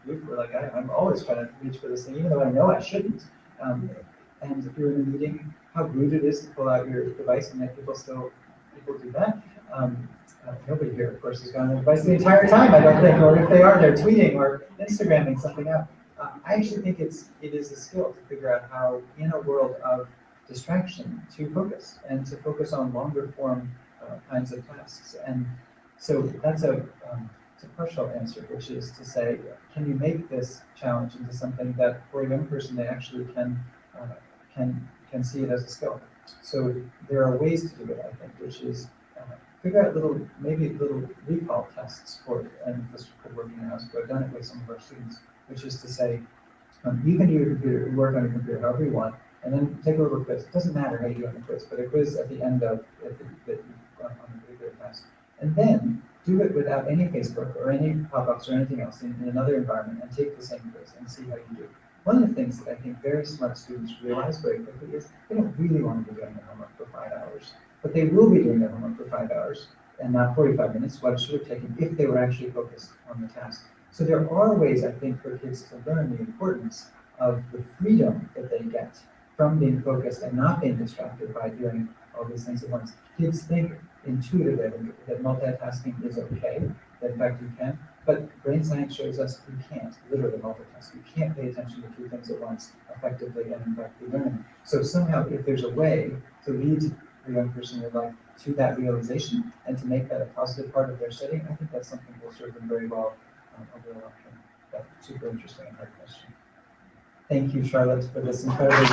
we're like, I'm always trying to reach for this thing, even though I know I shouldn't. And if you're in a meeting, how rude it is to pull out your device, and yet people do that. Nobody here, of course, has gone on the device the entire time, I don't think, or if they are, they're tweeting or Instagramming something out. I actually think it is a skill to figure out how, in a world of distraction, to focus on longer form kinds of tasks. And so that's it's a partial answer, which is to say, can you make this challenge into something that for a young person they actually can see it as a skill? So there are ways to do it, I think, which is figure out maybe little recall tests for it, and this could work in your house, but I've done it with some of our students, which is to say, you can do your computer, work on your computer however you want, and then take a little quiz. It doesn't matter how you do on the quiz, but a quiz at the end of on a particular test. And then do it without any Facebook or any pop-ups or anything else in another environment, and take the same quiz and see how you do. One of the things that I think very smart students realize very quickly is they don't really want to be doing their homework for 5 hours, but they will be doing their homework for 5 hours and not 45 minutes, what it should have taken if they were actually focused on the task. So there are ways, I think, for kids to learn the importance of the freedom that they get from being focused and not being distracted by doing all these things at once. Kids think intuitively that multitasking is okay, that in fact you can, but brain science shows us you can't literally multitask. You can't pay attention to 2 things at once effectively and in fact be learning. So somehow, if there's a way to lead a young person in your life to that realization and to make that a positive part of their studying, I think that's something that will serve them very well over the long term. That's super interesting and hard question. Thank you, Charlotte, for this incredibly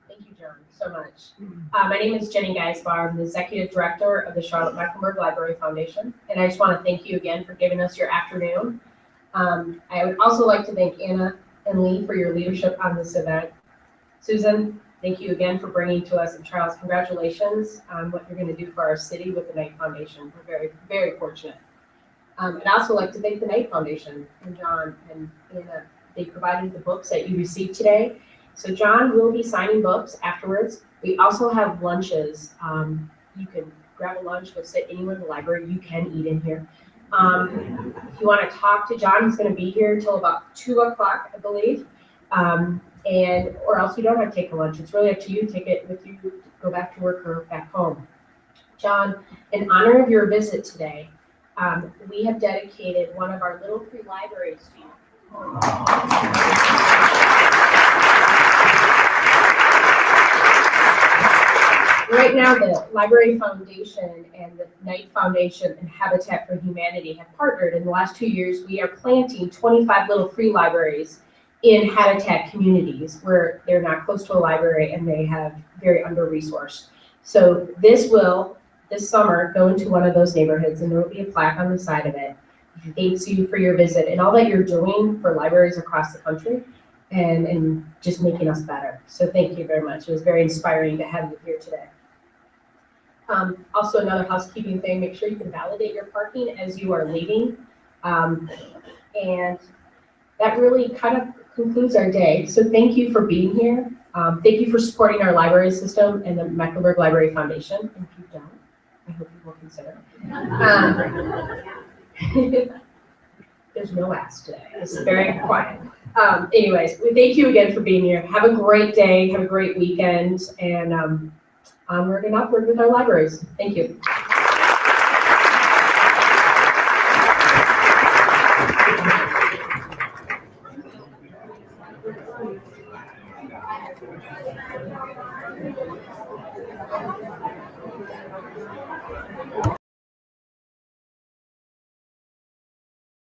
Thank you, John, so much. My name is Jenny Geisbar. I'm the Executive Director of the Charlotte Mecklenburg Library Foundation, and I just want to thank you again for giving us your afternoon. I would also like to thank Anna and Lee for your leadership on this event. Susan, thank you again for bringing to us, and Charles, congratulations on what you're going to do for our city with the Knight Foundation. We're very, very fortunate. I'd also like to thank the Knight Foundation and John and Anna. They provided the books that you received today. So John will be signing books afterwards. We also have lunches. You can grab a lunch, go sit anywhere in the library. You can eat in here. If you want to talk to John, he's going to be here until about 2 o'clock, I believe. Or else you don't have to take a lunch. It's really up to you. Take it with you, go back to work or back home. John, in honor of your visit today, we have dedicated one of our little free libraries to you. Right now, the Library Foundation and the Knight Foundation and Habitat for Humanity have partnered. In the last 2 years, we are planting 25 little free libraries in habitat communities where they're not close to a library and they have very under-resourced. So this will, this summer, go into one of those neighborhoods, and there will be a plaque on the side of it. Thanks you for your visit and all that you're doing for libraries across the country and just making us better. So thank you very much. It was very inspiring to have you here today. Also, another housekeeping thing, make sure you can validate your parking as you are leaving. And that really kind of concludes our day. So thank you for being here. Thank you for supporting our library system and the Mecklenburg Library Foundation. And if you don't, I hope you will consider. There's no ask today. It's very quiet. Anyways, we thank you again for being here. Have a great day. Have a great weekend. And onward and upward with our libraries. Thank you.